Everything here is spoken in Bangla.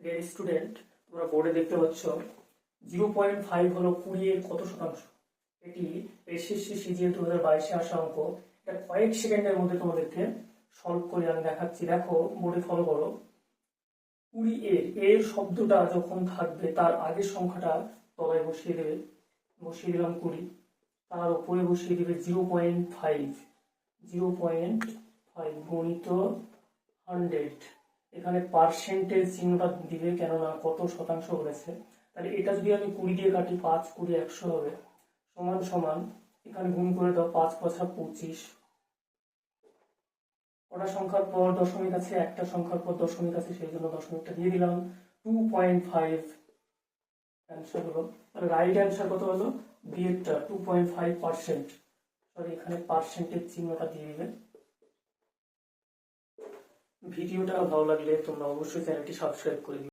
ডিয়ার স্টুডেন্ট, তোমরা বোর্ডে দেখতে পাচ্ছ 0.5 হলো 20 এর কত শতাংশ। এটি এসএসসি সিজিএল 2022-এ আসা অঙ্ক। এটা কয়েক সেকেন্ডের মধ্যে তোমাদেরকে সলভ করে আমি দেখাচ্ছি। দেখো, বোর্ডে ফলো করো। 20 এর শব্দটা যখন থাকবে তার আগের সংখ্যাটা তলায় বসিয়ে দেবে। বসিয়ে দিলাম 20, তার উপরে বসিয়ে দিবে 0.5 গুণিত 100। এখানে পার্সেন্টেজ চিহ্নটা দিবে, কেননা কত শতাংশ বলেছে। তাহলে এটা যদি আমি 20 দিয়ে কাটি, 5 20 100 হবে, সমান সমান এখানে গুণ করে দাও, 5 5 25। ওটা সংখ্যার পর দশমিক আছে, একটা সংখ্যার পর দশমিক আছে, সেই জন্য দশমিকটা দিয়ে দিলাম। 2.5 অ্যান্সার হলো। তাহলে রাইট অ্যান্সার কত হলো? বি এরটা 2.5%। সরি, এখানে পার্সেন্টেজ চিহ্নটা দিয়ে দিবে। ভিডিওটা ভালো লাগলে তোমরা অবশ্যই চ্যানেলটি সাবস্ক্রাইব করে দিও।